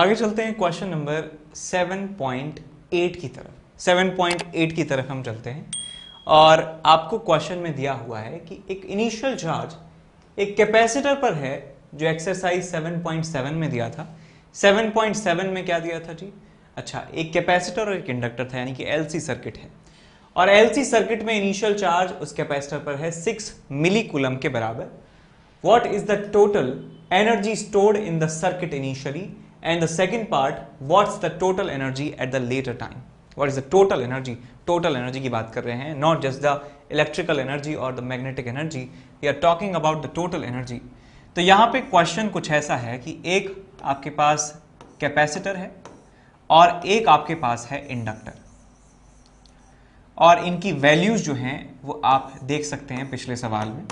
आगे चलते हैं क्वेश्चन नंबर 7.8 की तरफ। 7.8 की तरफ हम चलते हैं और आपको क्वेश्चन में दिया हुआ है कि एक इनिशियल चार्ज एक कैपेसिटर पर है जो एक्सरसाइज 7.7 में दिया था। 7.7 में क्या दिया था जी? अच्छा, एक कैपेसिटर और एक इंडक्टर था, यानी कि एलसी सर्किट है और एलसी सर्किट में इनिशियल चार्ज उस कैपेसिटर पर है 6 मिली कूलम के बराबर। What is the total energy stored in the circuit initially and the second part, what's the total energy at the later time. What is the total energy? Total energy की बात कर रहे हैं, not just the electrical energy और the magnetic energy, we are talking about the total energy. तो यहां पे question कुछ ऐसा है कि एक आपके पास कैपेसिटर है और एक आपके पास है इंडक्टर और इनकी वैल्यूज जो हैं वो आप देख सकते हैं पिछले सवाल में।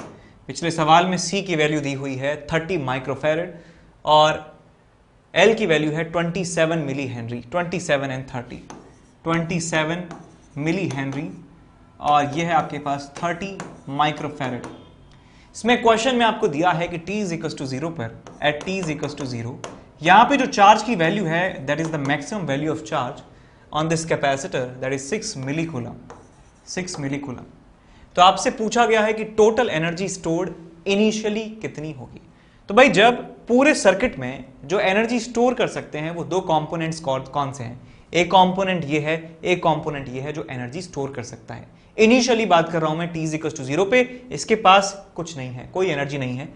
पिछले सवाल में C की वैल्यू दी हुई है 30 माइक्रोफैरड और L की वैल्यू है 27 millihenry. 27 and 30, 27 millihenry और यह है आपके पास 30 माइक्रोफैरड। इसमें क्वेश्चन में आपको दिया है कि t इज इक्वल टू 0 पर at t is equal to 0 यहाँ पे जो चार्ज की वैल्यू है that is the maximum value of charge on this capacitor that is 6 milli coulomb. 6 milli coulomb. तो आपसे पूछा गया है कि टोटल एनर्जी स्टोर्ड इनिशियली कितनी होगी। तो भाई जब पूरे सर्किट में जो एनर्जी स्टोर कर सकते हैं वो दो कंपोनेंट्स कौन से हैं? एक कंपोनेंट ये है, एक कंपोनेंट ये है जो एनर्जी स्टोर कर सकता है। इनिशियली बात कर रहा हूं मैं t इज इक्वल टू 0 पे, इसके पास कुछ नहीं है, कोई एनर्जी नहीं है,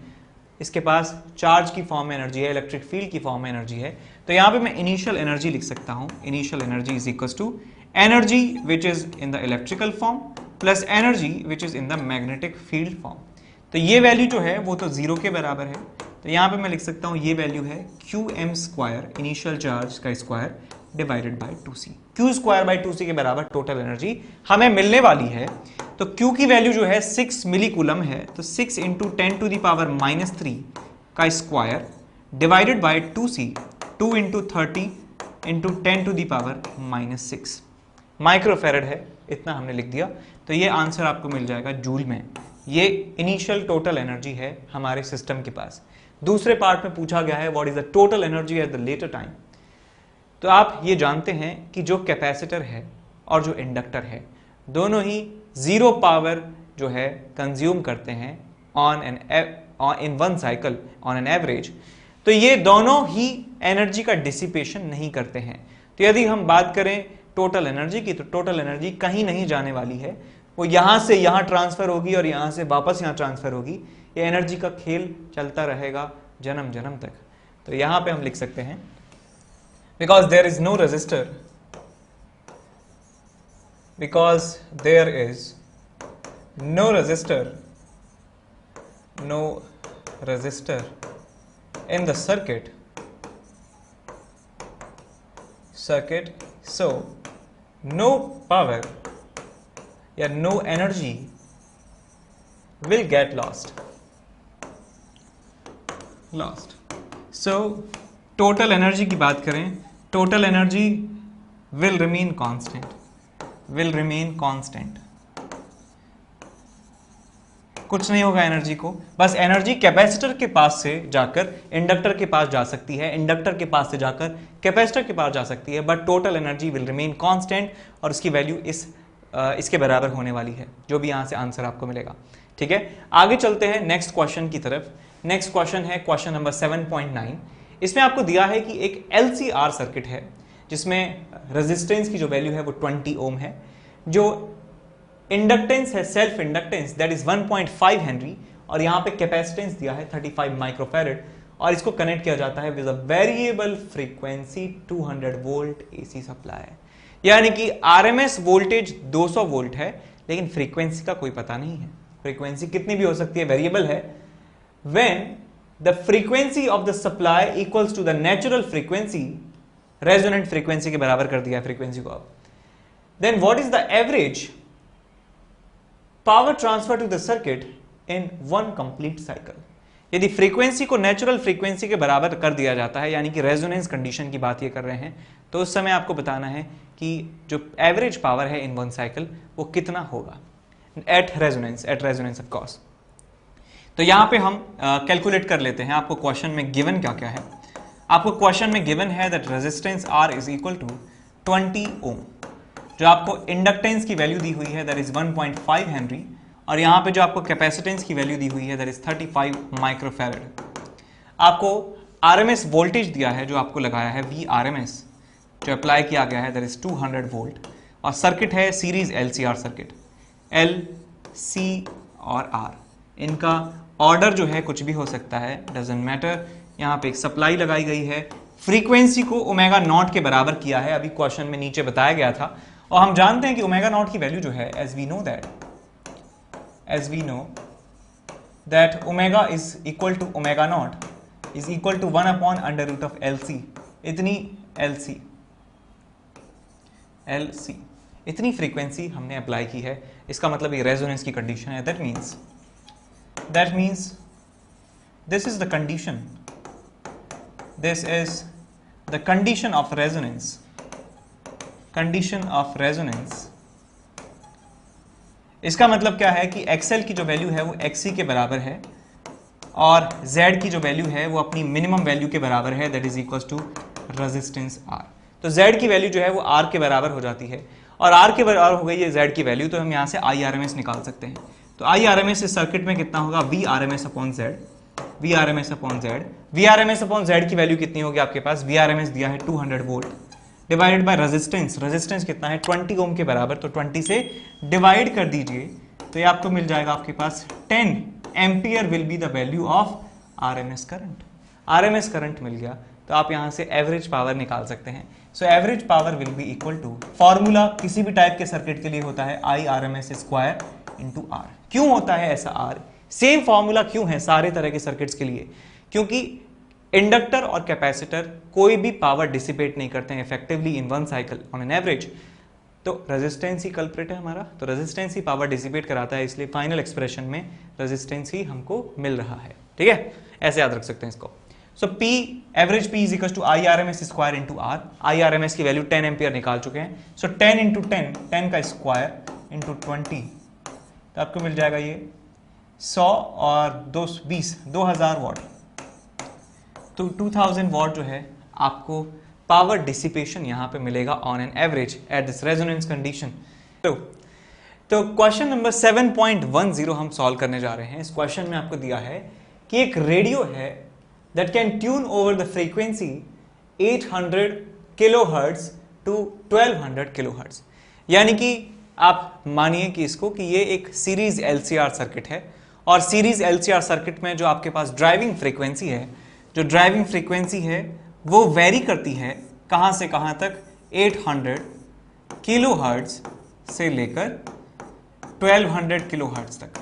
इसके पास चार्ज की फॉर्म में एनर्जी है, इलेक्ट्रिक फील्ड की फॉर्म में एनर्जी है। तो यहां पे मैं इनिशियल एनर्जी लिख सकता हूं, initial energy is equal to energy which is in the electrical form plus energy which is in the magnetic field form. तो ये वैल्यू जो है वो तो 0 के बराबर है, तो यहां पे मैं लिख सकता हूं ये वैल्यू है qm स्क्वायर, इनिशियल चार्ज का square divided by 2c। q square by 2c के बराबर टोटल एनर्जी हमें मिलने वाली है। तो q की वैल्यू जो है 6 मिली कूलम है, तो 6 इंटू 10 टू द पावर -3 का square divided by 2c, 2 into 30 into 10 to the power -6 microfarad है, इतना हमने लिख दिया। तो ये आंसर आपको मिल जाएगा जूल में। ये इनिशियल टोटल एनर्जी है हमारे सिस्टम के पास। दूसरे पार्ट में पूछा गया है what is the total energy at the later time. तो आप ये जानते हैं कि जो कैपेसिटर है और जो इंडक्टर है दोनों ही 0 पावर जो है कंज्यूम करते हैं in one cycle on an average. तो ये दोनों ही एनर्जी का डिसिपेशन नहीं करते हैं। तो यदि हम बात करें टोटल एनर्जी की, तो टोटल एनर्जी कहीं नहीं जाने वाली है, वो यहां से यहां ट्रांसफर होगी और यहां से वापस यहां ट्रांसफर होगी। ये एनर्जी का खेल चलता रहेगा जन्म जन्म तक। तो यहां पे हम लिख सकते हैं because there is no resistor, because there is no resistor in the circuit so no power या no energy will get lost. So total energy की बात करें, total energy will remain constant. कुछ नहीं होगा एनर्जी को, बस एनर्जी कैपेसिटर के पास से जाकर इंडक्टर के पास जा सकती है, इंडक्टर के पास से जाकर कैपेसिटर के पास जा सकती है, but total energy will remain constant और उसकी वैल्यू इसके बराबर होने वाली है, जो भी यहां से आंसर आपको मिलेगा। ठीक है, आगे चलते हैं नेक्स्ट क्वेश्चन की तरफ। नेक्स्ट क्वेश्चन है क्वेश्चन नंबर 7.9। इसमें आपको दिया है कि एक LCR सर्किट है जिसमें रेजिस्टेंस की जो वैल्यू है वो 20 ओम है, जो इंडक्टेंस है self inductance that is 1.5 Henry और यहां पे कैपेसिटेंस दिया है 35 माइक्रोफैरड और इसको कनेक्ट किया जाता है with a variable frequency 200 volt AC supply. यानी कि RMS वोल्टेज 200 वोल्ट है लेकिन फ्रीक्वेंसी का कोई पता नहीं है, फ्रीक्वेंसी कितनी भी हो सकती है, वेरिएबल है। When the frequency of the supply equals to the natural frequency, resonant frequency के बराबर कर दिया फ्रीक्वेंसी को अब, then what is the average power transfer to the circuit in one complete cycle. यदि फ्रीक्वेंसी को नेचुरल फ्रीक्वेंसी के बराबर कर दिया जाता है, यानी कि रेजोनेंस कंडीशन की बात ये कर रहे हैं, तो उस समय आपको बताना है कि जो एवरेज पावर है इन वन साइकिल वो कितना होगा एट रेजोनेंस ऑफ कोर्स। तो यहां पे हम कैलकुलेट कर लेते हैं, आपको क्वेश्चन में गिवन क्या क्या है आपको क्वेश्चन में गिवन है that resistance R is equal to 20 ohm. जो आपको इंडक्टेंस की वैल्यू दी हुई है दैट इज 1.5 हेनरी, और यहाँ पे जो आपको कैपेसिटेंस की वैल्यू दी हुई है दैट इज 35 माइक्रोफैरड। आपको आरएमएस वोल्टेज दिया है जो आपको लगाया है VRMS, जो अप्लाई किया गया है दैट इज 200 वोल्ट, और सर्किट है series LCR circuit, L, C और R। इनका ऑर्डर जो है कुछ भी हो सकता है, डजंट मैटर। यहाँ पे एक सप्लाई लगाई गई है, फ्रीक्वेंसी को ओमेगा नॉट के बराबर किया है, अभी क्वेश्चन में नीचे बताया गया था, और हम जानते हैं कि ओमेगा नॉट की वैल्यू जो है as we know that omega is equal to omega not is equal to 1 upon under root of LC। इतनी LC इतनी फ्रीक्वेंसी हमने अप्लाई की है, इसका मतलब ये रेजोनेंस की कंडीशन है। That means this is the condition, this is the condition of resonance। इसका मतलब क्या है कि XL की जो वैल्यू है वो XC के बराबर है, और Z की जो वैल्यू है वो अपनी मिनिमम वैल्यू के बराबर है, that is equal to resistance R। तो Z की वैल्यू जो है वो R के बराबर हो जाती है, और R के बराबर हो गई है Z की वैल्यू, तो हम यहाँ से IRMS निकाल सकते हैं। तो IRMS इस सर्किट में कितना होगा, VRMS अपॉन Z की वैल्यू कितनी होगी आपके पास, VRMS दिया है 200 वोल्ट, डिवाइडेड बाय रेजिस्टेंस कितना है 20 ओम के बराबर, तो 20 से डिवाइड कर दीजिए, तो ये आपको मिल जाएगा आपके पास 10 ampere will be the value of RMS current मिल गया। तो आप यहां से एवरेज पावर निकाल सकते हैं। So average power will be equal to, formula किसी भी टाइप के सर्किट के लिए होता है IRMS स्क्वायर इंटू R। क्यों होता है ऐसा R? सेम फॉर्मूला क्यों है सारे तरह के सर्किट्स के लिए? क्योंकि इंडक्टर और कैपेसिटर कोई भी पावर डिसिपेट नहीं करते हैं effectively in one cycle on an average. तो रेजिस्टेंस ही कल्प्रिट है हमारा, तो रेजिस्टेंस ही पावर डिसिपेट कराता है, इसलिए फाइनल एक्सप्रेशन में रेजिस्टेंस ही हमको मिल रहा है। ठीक है, ऐसे याद रख सकते हैं इसको। So P average P is equal to IRMS square into R। IRMS की वैल्यू 10 एम्पियर निकाल चुके हैं, सो 10 इंटू 10 का स्क्वायर इंटू 20, तो आपको मिल जाएगा ये 100 और 220 2000 वॉट। तो 2000 वॉट जो है आपको पावर डिसिपेशन यहां पे मिलेगा on an average at this resonance condition. तो क्वेश्चन नंबर 7.10 हम सॉल्व करने जा रहे हैं। इस क्वेश्चन में आपको दिया है कि एक रेडियो है that can tune over the frequency 800 kilohertz to 1200 kilohertz. यानी कि आप मानिए कि इसको कि ये एक सीरीज LCR सर्किट है, और सीरीज LCR सर्किट में जो आपके पास ड्राइविंग फ्रीक्वेंसी है वो वेरी करती है कहां से कहां तक, 800 किलोहर्ट्ज से लेकर 1200 किलोहर्ट्ज तक।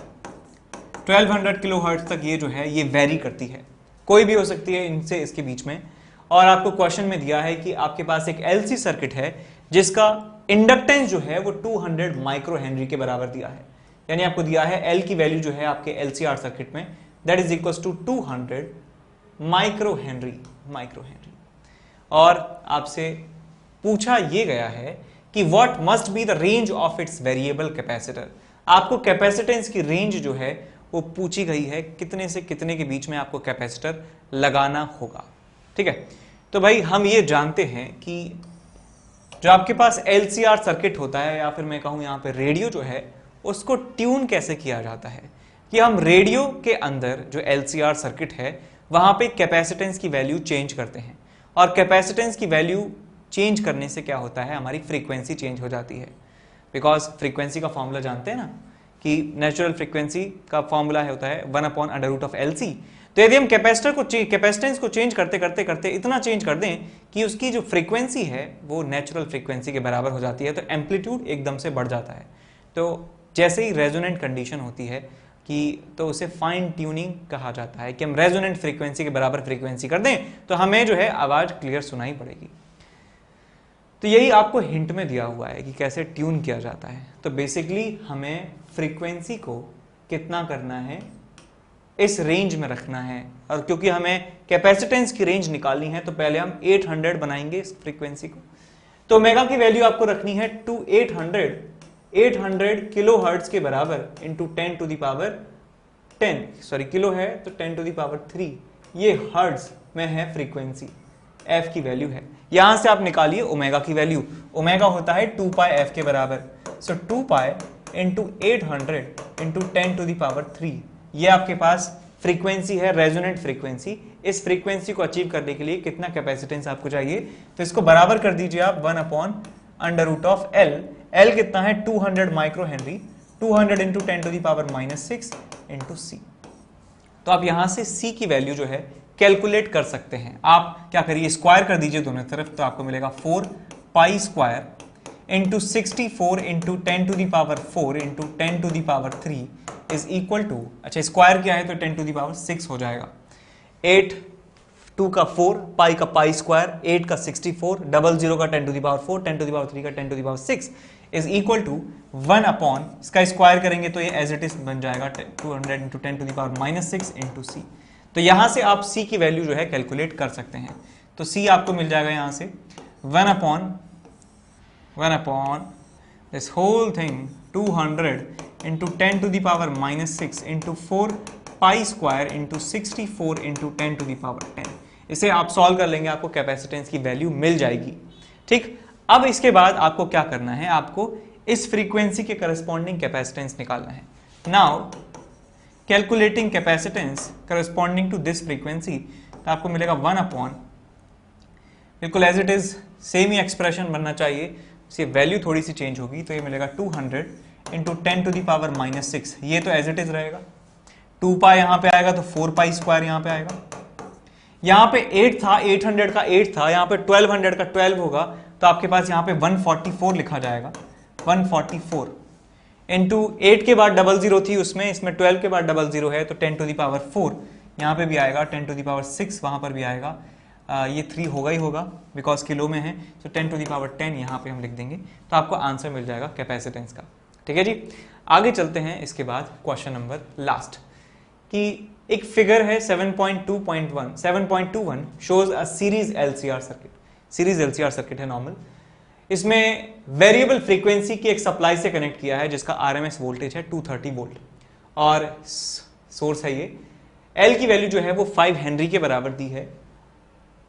1200 किलोहर्ट्ज तक ये जो है ये वेरी करती है, कोई भी हो सकती है इनसे इसके बीच में। और आपको क्वेश्चन में दिया है कि आपके पास एक LC सर्किट है जिसका इंडक्टेंस जो है वो 200 माइक्रो हेनरी के बराबर दिया है, यानी आपको दिया है L की वैल्यू जो है आपके LCR सर्किट में that is equal to 200 micro henry. और आपसे पूछा ये गया है कि what must be the range of its variable capacitor. आपको कैपेसिटेंस की रेंज जो है वो पूछी गई है, कितने से कितने के बीच में आपको कैपेसिटर लगाना होगा। ठीक है, तो भाई हम ये जानते हैं कि जो आपके पास LCR सर्किट होता है, या फिर मैं कहूं यहां पे रेडियो जो है उसको ट्यून कैसे किया जाता है, कि हम रेडियो के अंदर जो LCR सर्किट है वहां पे कैपेसिटेंस की वैल्यू चेंज करते हैं, और कैपेसिटेंस की वैल्यू चेंज करने से क्या होता है, हमारी फ्रीक्वेंसी चेंज हो जाती है। बिकॉज फ्रीक्वेंसी का फॉर्मूला जानते हैं ना कि नेचुरल फ्रीक्वेंसी का फॉर्मूला होता है 1 upon under root of LC। तो यदि हम कैपेसिटेंस को चेंज करते इतना चेंज कर दें कि उसकी जो फ्रीक्वेंसी है वो नेचुरल फ्रीक्वेंसी के बराबर हो जाती है, तो एम्पलीट्यूड एकदम से बढ़ जाता है। तो जैसे ही रेजोनेंट कंडीशन होती है कि तो उसे फाइन ट्यूनिंग कहा जाता है, कि हम रेजोनेंट फ्रीक्वेंसी के बराबर फ्रीक्वेंसी कर दें तो हमें जो है आवाज क्लियर सुनाई पड़ेगी। तो यही आपको हिंट में दिया हुआ है कि कैसे ट्यून किया जाता है। तो बेसिकली हमें फ्रीक्वेंसी को कितना करना है, इस रेंज में रखना है, और क्योंकि हमें कैपेसिटेंस की रेंज निकालनी है तो पहले हम 800 बनाएंगे इस फ्रीक्वेंसी को। तो ओमेगा की वैल्यू आपको रखनी है टू 800 किलो हर्ट्ज के बराबर into 10 to the power 10, sorry kilo है तो 10 टू द पावर 3, ये हर्ट्ज में है फ्रीक्वेंसी। एफ की वैल्यू है। यहां से आप निकालिए ओमेगा की वैल्यू, ओमेगा होता है 2 पाई एफ के बराबर। So 2 pi into 800 into 10 to the power 3, ये आपके पास फ्रीक्वेंसी है, रेजोनेंट फ्रीक्वेंसी। इस फ्रीक्वेंसी को अचीव करने के लिए कितना कैपेसिटेंस आपको चाहिए, तो इसको बराबर कर दीजिए आप 1 upon under root of L. L कितना है 200 micro henry, 200 into 10 to the power -6 into C. तो आप यहां से सी की वैल्यू जो है कैलकुलेट कर सकते हैं। आप क्या करिए, स्क्वायर कर दीजिए दोनों तरफ, तो आपको मिलेगा 4 pi square into 64 into 10 to the power 4 into 10 to the power 3 is equal to, अच्छा स्क्वायर किया है तो 10 टू द पावर 6 हो जाएगा। 8 2 का 4, पाई का पाई स्क्वायर, 8 का 64, 00 का 10 to the power 4, 10 to the power 3 का 10 to the power 6 is equal to 1 upon, इसका स्क्वायर करेंगे तो ये एज इट इज बन जाएगा 200 into 10 to the power -6 into C. तो यहां से आप सी की वैल्यू जो है कैलकुलेट कर सकते हैं। तो सी आपको मिल जाएगा यहां से 1 upon this whole thing 200 into 10 to the power -6 into 4 pi square into 64 into 10 to the power 10। इसे आप सॉल्व कर लेंगे, आपको कैपेसिटेंस की वैल्यू मिल जाएगी। ठीक, अब इसके बाद आपको क्या करना है, आपको इस फ्रीक्वेंसी के करस्पॉन्डिंग कैपेसिटेंस निकालना है। Now calculating capacitance corresponding to this frequency, तो आपको मिलेगा 1 अपॉन, बिल्कुल एज इट इज सेम ही एक्सप्रेशन बनना चाहिए, इसकी वैल्यू थोड़ी सी चेंज होगी, तो ये मिलेगा 200 इंटू 10 टू द पावर -6, ये तो एज इट इज रहेगा। 2 पाई यहां पे आएगा तो 4 पाई स्क्वायर यहां पे आएगा। यहां पे 8 था, 800 का 8 था, यहां पे 1200 का 12 होगा, तो आपके पास यहां पे 144 लिखा जाएगा। 144 इंटू 8 के बाद 00 थी उसमें, इसमें 12 के बाद 00 है, तो 10 टू द पावर 4 यहां पे भी आएगा, 10 टू द पावर 6 वहां पर भी आएगा। ये 3 होगा ही होगा बिकॉज किलो में है, तो 10 टू द पावर 10 यहाँ पे हम लिख देंगे, तो आपको आंसर मिल जाएगा कैपेसिटेंस का। ठीक है जी, आगे चलते हैं। इसके बाद क्वेश्चन नंबर लास्ट, कि एक फिगर है 7.21 shows a series LCR circuit. Series LCR circuit है नॉर्मल, इसमें वेरिएबल फ्रीक्वेंसी की एक सप्लाई से कनेक्ट किया है जिसका आरएमएस वोल्टेज है 230 वोल्ट और सोर्स है ये। एल की वैल्यू जो है वो 5 हेनरी के बराबर दी है।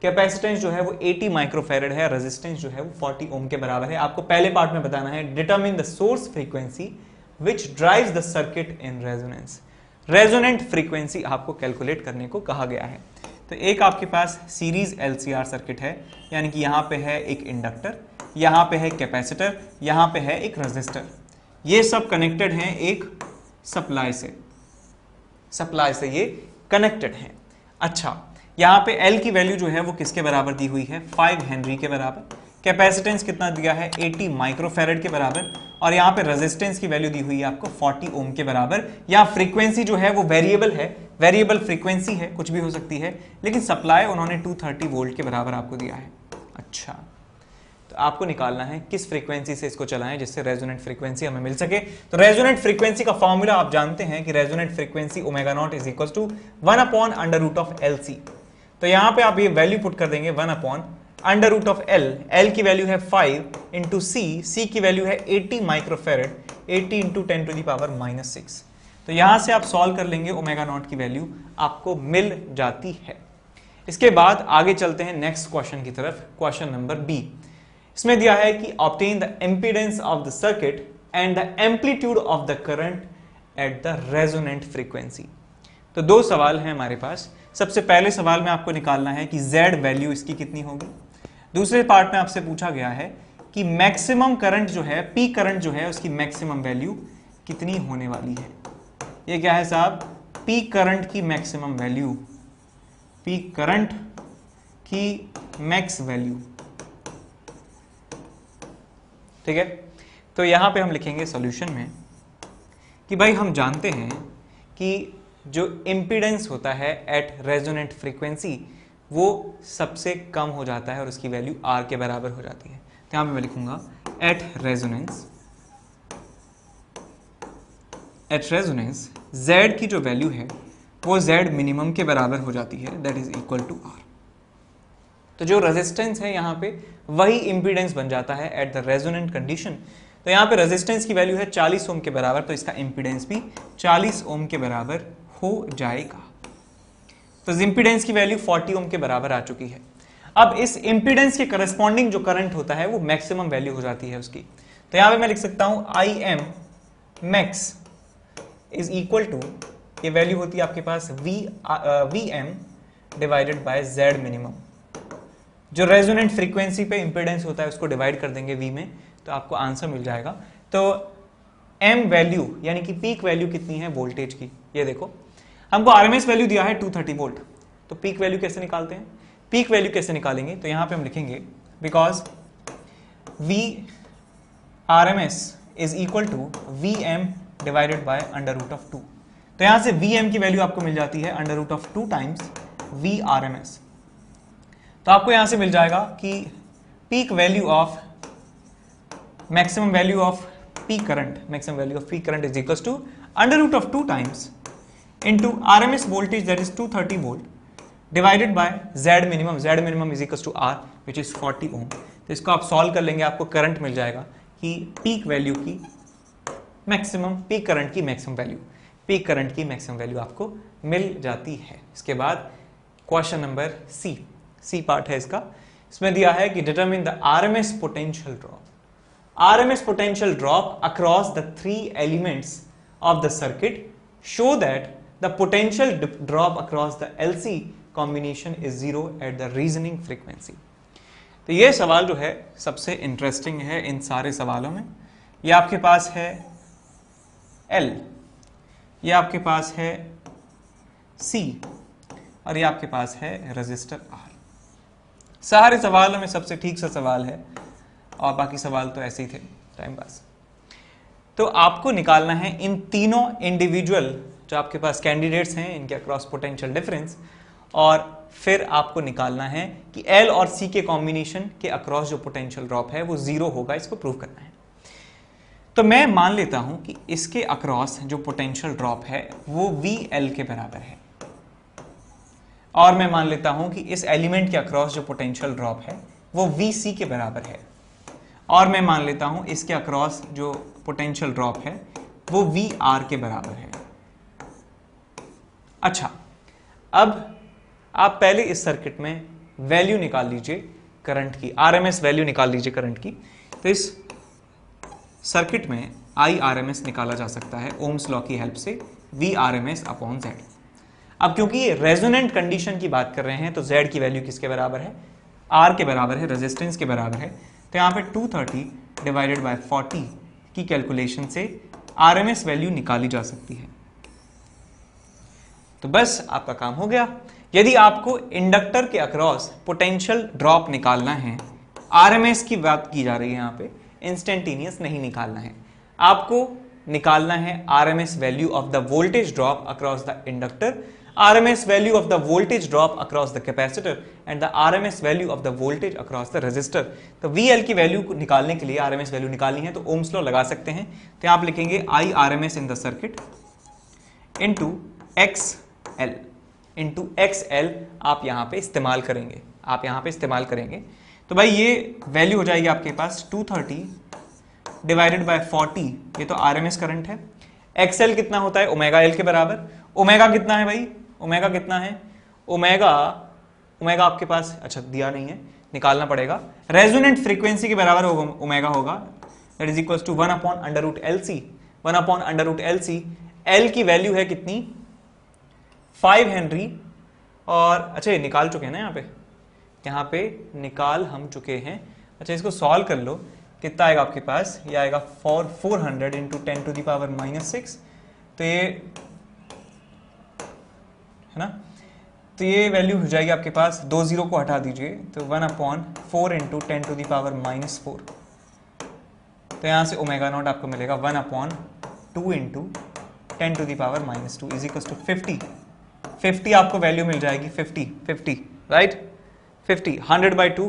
कैपेसिटेंस जो है वो 80 माइक्रोफैरड है, रेजिस्टेंस जो है वो 40 ओम के बराबर है। आपको पहले पार्ट में बताना है determine the source frequency which drives the circuit in resonance. Resonant frequency आपको कैलकुलेट करने को कहा गया है। तो एक आपके पास सीरीज एलसीआर सर्किट है, यानी कि यहां पे है एक इंडक्टर, यहां पे है कैपेसिटर, यहां पे है एक रेजिस्टर, ये सब कनेक्टेड हैं एक सप्लाई से ये कनेक्टेड हैं। अच्छा, यहां पे L की वैल्यू जो है वो किसके बराबर दी हुई है, 5 हेनरी के बराबर। कैपेसिटेंस कितना दिया है, 80 माइक्रोफैरड के बराबर, और यहाँ पे रेजिस्टेंस की वैल्यू दी हुई है आपको 40 ओम के बराबर। यहाँ फ्रीक्वेंसी जो है वो वेरिएबल है, वेरिएबल फ्रीक्वेंसी है, कुछ भी हो सकती है, लेकिन सप्लाई उन्होंने 230 वोल्ट के बराबर आपको दिया है। अच्छा, तो आपको निकालना है किस फ्रीक्वेंसी से इसको चलाएं जिससे रेजोनेंट फ्रीक्वेंसी हमें मिल सके। तो रेजोनेंट फ्रीक्वेंसी का फॉर्मूला आप जानते हैं कि resonant frequency omega not is equal to 1 upon under root of LC। तो यहां पे आप ये वैल्यू पुट कर देंगे 1 upon under root of L। L की वैल्यू है 5 इंटू C की वैल्यू है 80 microfarad, 80 into 10 to the power -6। तो यहां से आप सॉल्व कर लेंगे, ओमेगा नॉट की वैल्यू आपको मिल जाती है। इसके बाद आगे चलते हैं नेक्स्ट क्वेश्चन की तरफ, क्वेश्चन नंबर बी। इसमें दिया है कि obtain the impedance of the circuit and the amplitude of the current at the resonant frequency. तो दो सवाल हैं हमारे पास। सबसे पहले सवाल में आपको निकालना है कि Z वैल्यू इसकी कितनी होगी। दूसरे पार्ट में आपसे पूछा गया है कि मैक्सिमम करंट जो है, पी करंट जो है, उसकी मैक्सिमम वैल्यू कितनी होने वाली है। ये क्या है साहब, पी करंट की मैक्सिमम वैल्यू, पी करंट की मैक्स वैल्यू। ठीक है, तो यहां पे हम लिखेंगे सॉल्यूशन में कि भाई हम जानते हैं कि जो इम्पीडेंस होता है एट रेजोनेंट फ्रीक्वेंसी वो सबसे कम हो जाता है और उसकी वैल्यू R के बराबर हो जाती है। तो यहां पे मैं लिखूंगा एट रेजोनेंस Z की जो वैल्यू है वो Z मिनिमम के बराबर हो जाती है, that is equal to R। तो जो रेजिस्टेंस है यहां पे वही इंपीडेंस बन जाता है एट द रेजोनेंट कंडीशन। तो यहां पे रेजिस्टेंस की वैल्यू है 40 ओम के बराबर, तो इसका इंपीडेंस भी 40 ओम के बराबर हो जाएगा। तो इंपीडेंस की वैल्यू 40 ओम के बराबर आ चुकी है। अब इस इंपीडेंस के करस्पॉन्डिंग जो करंट होता है वो मैक्सिमम वैल्यू हो जाती है उसकी। तो यहां पे मैं लिख सकता हूं I M max is equal to, ये वैल्यू होती है आपके पास V M divided by Z minimum. जो रेजोनेंट फ्रीक्वेंसी पे इंपीडेंस होता है उसको डिवाइड कर देंगे वी में, तो आपको आंसर मिल जाएगा। तो एम वैल्यू यानी कि पीक वैल्यू कितनी है वोल्टेज की, ये देखो हमको आरएमएस वैल्यू दिया है 230 वोल्ट, तो पीक वैल्यू कैसे निकालते हैं? पीक वैल्यू कैसे निकालेंगे? तो यहां पे हम लिखेंगे because V RMS is equal to V M divided by under root of 2। तो यहां से वी एम की वैल्यू आपको मिल जाती है under root of 2 times V RMS. तो आपको यहां से मिल जाएगा कि peak value of maximum value of peak current, maximum value of peak current is equal to under root of 2 times into RMS voltage that is 230 volt divided by Z minimum, Z minimum is equals to R which is 40 ohm। तो इसको आप solve कर लेंगे, आपको current मिल जाएगा कि peak value की maximum, peak current की मैक्सिमम वैल्यू, पीक करंट की मैक्सिमम वैल्यू आपको मिल जाती है। इसके बाद क्वेश्चन नंबर सी पार्ट है इसका। इसमें दिया है कि determine the RMS potential drop, RMS potential drop across the 3 elements of the circuit, show that the potential drop across the LC combination is 0 at the reasoning frequency। तो ये सवाल जो है सबसे इंटरेस्टिंग है इन सारे सवालों में। ये आपके पास है L, ये आपके पास है C और ये आपके पास है रजिस्टर R। सारे सवालों में सबसे ठीक सा सवाल है और बाकी सवाल तो ऐसे ही थे टाइम पास। तो आपको निकालना है इन तीनों इंडिविजुअल जो आपके पास कैंडिडेट्स हैं इनके अक्रॉस पोटेंशियल डिफरेंस, और फिर आपको निकालना है कि L और C के कॉम्बिनेशन के अक्रॉस जो पोटेंशियल ड्रॉप है वो 0 होगा, इसको प्रूव करना है। तो मैं मान लेता हूं कि इसके अक्रॉस जो पोटेंशियल ड्रॉप है वो VL के बराबर है, और मैं मान लेता हूं कि इस एलिमेंट के अक्रॉस जो पोटेंशियल ड्रॉप है वो VC के बराबर है, और मैं मान लेता हूं इसके अक्रॉस जो पोटेंशियल ड्रॉप है वो VR के बराबर है। अच्छा, अब आप पहले इस सर्किट में वैल्यू निकाल लीजिए करंट की, आरएमएस वैल्यू निकाल लीजिए करंट की। तो इस सर्किट में IRMS निकाला जा सकता है ओम्स लॉ की हेल्प से VRMS अपॉन Z। अब क्योंकि ये रेजोनेंट कंडीशन की बात कर रहे हैं तो Z की वैल्यू किसके बराबर है? R के बराबर है, रेजिस्टेंस के बराबर है। तो यहाँ पे 230 डिवाइडेड बाय 40 की कैलकुलेशन से RMS वैल्यू निकाली जा सकती है। तो बस आपका काम हो गया। यदि आपको इंडक्टर के अक्रॉस पोटेंशियल ड्रॉप निकालना है, आरएमएस की बात की जा रही है यहाँ पे, इंस्टेंटेनियस नहीं निकालना है, आपको निकालना है RMS value of the voltage drop across the inductor, RMS value of the voltage drop across the capacitor and the RMS value of the voltage across the resistor. तो वीएल की वैल्यू को निकालने के लिए आरएमएस वैल्यू निकालनी है तो ओम्स लॉ लगा सकते हैं। तो आप लिखेंगे I RMS in the circuit into XL, into XL आप यहां पे इस्तेमाल करेंगे, आप यहां पे इस्तेमाल करेंगे। तो भाई ये वैल्यू हो जाएगी आपके पास 230 डिवाइडेड बाय 40, ये तो आरएमएस करंट है। XL कितना होता है? ओमेगा L के बराबर। ओमेगा कितना है भाई? ओमेगा कितना है? ओमेगा आपके पास अच्छा दिया नहीं है, निकालना पड़ेगा। रेजोनेंट फ्रीक्वेंसी के बराबर होगा ओमेगा होगा, that is equal to 1 upon under root LC। 1 upon under root LC, L की वैल्यू है कितनी? 5 हेनरी। और अच्छा ये निकाल चुके हैं ना यहाँ पे निकाल हम चुके हैं। अच्छा इसको सॉल्व कर लो, कितना आएगा आपके पास? ये आएगा 400 इंटू 10 टू द पावर -6। तो ये है ना, तो ये वैल्यू हो जाएगी आपके पास, 2 जीरो को हटा दीजिए तो 1 upon 4 into 10 to the power -4। तो यहाँ से ओमेगा नॉट आपको मिलेगा 1 upon 2 into 10 to the power -2 is equal to 50 आपको वैल्यू मिल जाएगी 50 राइट, 50 100/2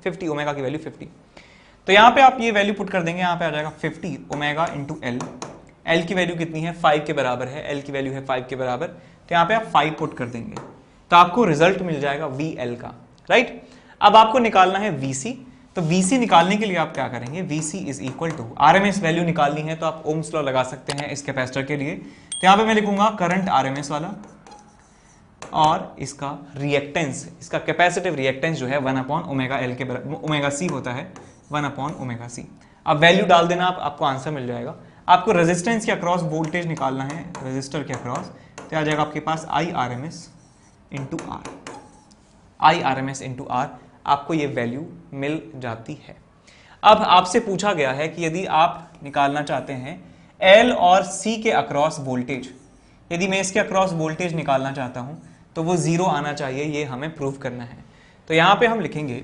50 ओमेगा की वैल्यू 50। तो यहाँ पे आप ये वैल्यू पुट कर देंगे, यहाँ पे आ जाएगा 50 ओमेगा इंटू L की वैल्यू कितनी है? 5 के बराबर है, L की वैल्यू है 5 के बराबर। तो यहाँ पे आप 5 पुट कर देंगे तो आपको रिजल्ट मिल जाएगा VL का, राइट। अब आपको निकालना है VC। तो VC निकालने के लिए आप क्या करेंगे? VC is equal to RMS value निकालनी है तो आप ओम्स लॉ लगा सकते हैं इस कैपेसिटर के लिए। तो यहाँ पे मैं लिखूंगा करंट RMS वाला और इसका रिएक्टेंस, इसका कैपेसिटिव रिएक्टेंस जो है 1/ओमेगा के बराबर, ओमेगा सी होता है 1/ओमेगा सी। अब वैल्यू डाल देना, आपको आंसर मिल जाएगा। आपको रेजिस्टेंस के अक्रॉस वोल्टेज निकालना है, रेजिस्टर के अक्रॉस, तो आ जाएगा आपके पास IRMS into R, IRMS into R, आपको ये वैल्यू मिल जाती है। अब आपसे पूछा गया है कि यदि आप निकालना चाहते हैं L और C के अक्रॉस वोल्टेज, यदि मैं इसके अक्रॉस वोल्टेज निकालना चाहता हूं तो वो 0 आना चाहिए, ये हमें प्रूव करना है। तो यहां पे हम लिखेंगे,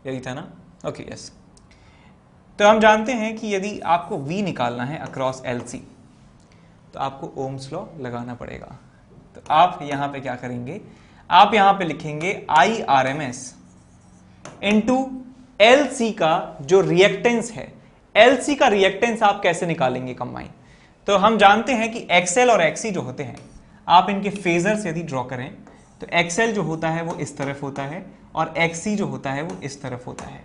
यही था ना, ओके यस। तो हम जानते हैं कि यदि आपको V निकालना है अक्रॉस LC तो आपको ओम्स लॉ लगाना पड़ेगा। तो आप यहां पे क्या करेंगे, आप यहां पे लिखेंगे IRMS इंटू LC का जो रिएक्टेंस है, LC का रिएक्टेंस आप कैसे निकालेंगे कंबाइन। तो हम जानते हैं कि XL और XC जो होते हैं, आप इनके फेजर्स यदि ड्रॉ करें तो XL जो होता है वो इस तरफ होता है और XC जो होता है वो इस तरफ होता है।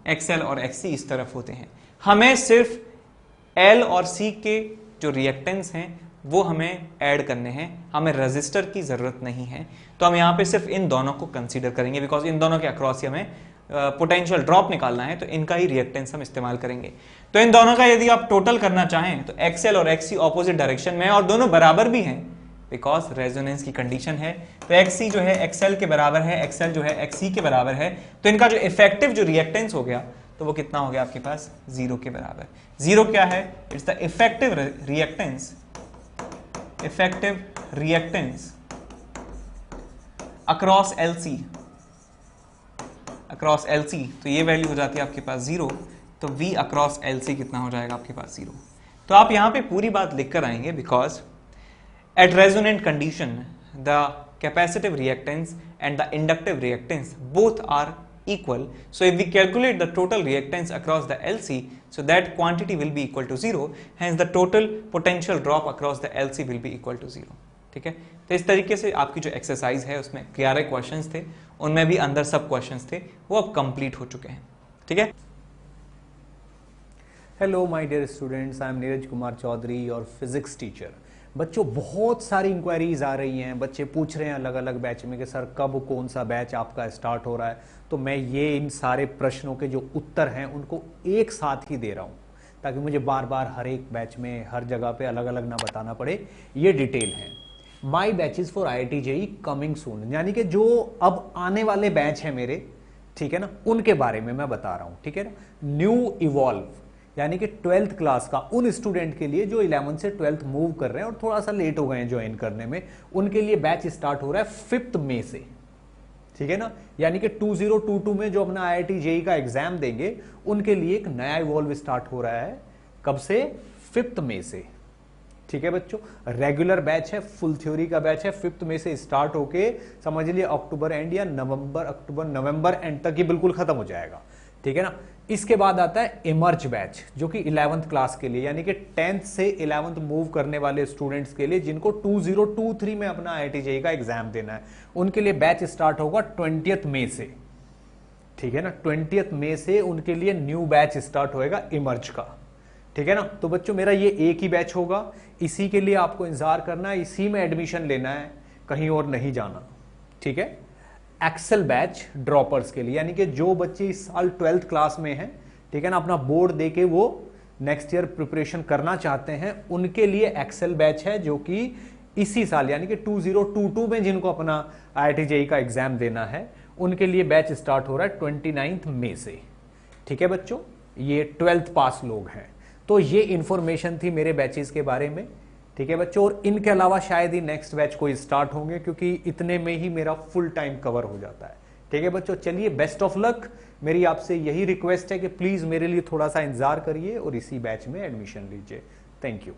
XL और XC इस तरफ होते हैं। हमें सिर्फ L और C के जो रिएक्टेंस हैं वो हमें ऐड करने हैं, हमें रेजिस्टर की जरूरत नहीं है। तो हम यहाँ पे सिर्फ इन दोनों को कंसीडर करेंगे, बिकॉज इन दोनों के अक्रॉस ही हमें पोटेंशियल ड्रॉप निकालना है, तो इनका ही रिएक्टेंस हम इस्तेमाल करेंगे। तो इन दोनों का यदि आप टोटल करना चाहें तो XL और XC ऑपोजिट डायरेक्शन में है और दोनों बराबर भी हैं, बिकॉज रेजोनेंस की कंडीशन है। तो XC जो है XL के बराबर है, XL जो है XC के बराबर है, तो इनका जो इफेक्टिव जो रिएक्टेंस हो गया तो वो कितना हो गया आपके पास, 0 के बराबर। 0 क्या है, it's the effective reactance, effective reactance across LC, across LC, तो ये वैल्यू हो जाती है आपके पास 0। तो V अक्रॉस LC कितना हो जाएगा आपके पास, 0। तो आप यहां पे पूरी बात लिख कर आएंगे, because at resonant condition the capacitive reactance and the inductive reactance both are equal. So if we calculate the total reactance across the LC, so that quantity will be equal to 0, hence the total potential drop across the LC will be equal to 0. ठीक है, तो इस तरीके से आपकी जो exercise है उसमें 11 क्वेश्चंस थे, उनमें भी अंदर सब क्वेश्चंस थे, वो अब कंप्लीट हो चुके हैं। ठीक है, hello my dear students, I am Neeraj Kumar Chaudhary और फिजिक्स टीचर। बच्चों, बहुत सारी इंक्वायरीज आ रही हैं, बच्चे पूछ रहे हैं अलग अलग बैच में कि सर कब कौन सा बैच आपका स्टार्ट हो रहा है। तो मैं ये इन सारे प्रश्नों के जो उत्तर हैं उनको एक साथ ही दे रहा हूँ, ताकि मुझे बार बार हर एक बैच में हर जगह पे अलग अलग ना बताना पड़े। ये डिटेल है my batches for IIT JEE coming soon, यानी कि जो अब आने वाले बैच हैं मेरे, ठीक है ना, उनके बारे में मैं बता रहा हूँ। ठीक है ना, न्यू इवॉल्व यानी कि 12th क्लास का उन स्टूडेंट के लिए जो 11th से 12th मूव कर रहे हैं और थोड़ा सा लेट हो गए हैं ज्वाइन करने में, उनके लिए बैच स्टार्ट हो रहा है 5 मई से। ठीक है ना, यानी कि 2022 में जो अपना IIT JEE का एग्जाम देंगे उनके लिए एक नया इवॉल्व स्टार्ट हो रहा है। कब से? 5 मई से। ठीक है बच्चों, रेगुलर बैच है, फुल थ्योरी का बैच है, 5 मई से स्टार्ट होके समझ लिए अक्टूबर एंड या नवंबर एंड तक ही बिल्कुल खत्म हो जाएगा। ठीक है ना, इसके बाद आता है इमर्ज बैच, जो कि 11th क्लास के लिए यानी कि 10th से 11th मूव करने वाले स्टूडेंट्स के लिए, जिनको 2023 में अपना IIT JEE का एग्जाम देना है, उनके लिए बैच स्टार्ट होगा 20th मई से। ठीक है ना, 20th मई से उनके लिए न्यू बैच स्टार्ट होएगा इमर्ज का। ठीक है ना, तो बच्चों मेरा ये एक ही बैच होगा, इसी के लिए आपको इंतजार करना है, इसी में एडमिशन लेना है, कहीं और नहीं जाना। ठीक है, एक्सेल बैच ड्रॉपर्स के लिए, यानी कि जो बच्चे इस साल 12th क्लास में हैं, ठीक है ना, अपना बोर्ड देके वो नेक्स्ट ईयर प्रिपरेशन करना चाहते हैं, उनके लिए एक्सेल बैच है, जो कि इसी साल यानी कि 2022 में जिनको अपना IIT JEE का एग्जाम देना है, उनके लिए बैच स्टार्ट हो रहा है 29 मई से। ठीक है बच्चों, ये 12th पास लोग हैं। तो ये इंफॉर्मेशन थी मेरे बैचेस के बारे में। ठीक है बच्चों, और इनके अलावा शायद ही नेक्स्ट बैच कोई स्टार्ट होंगे, क्योंकि इतने में ही मेरा फुल टाइम कवर हो जाता है। ठीक है बच्चों, चलिए बेस्ट ऑफ लक। मेरी आपसे यही रिक्वेस्ट है कि प्लीज मेरे लिए थोड़ा सा इंतजार करिए और इसी बैच में एडमिशन लीजिए। Thank you.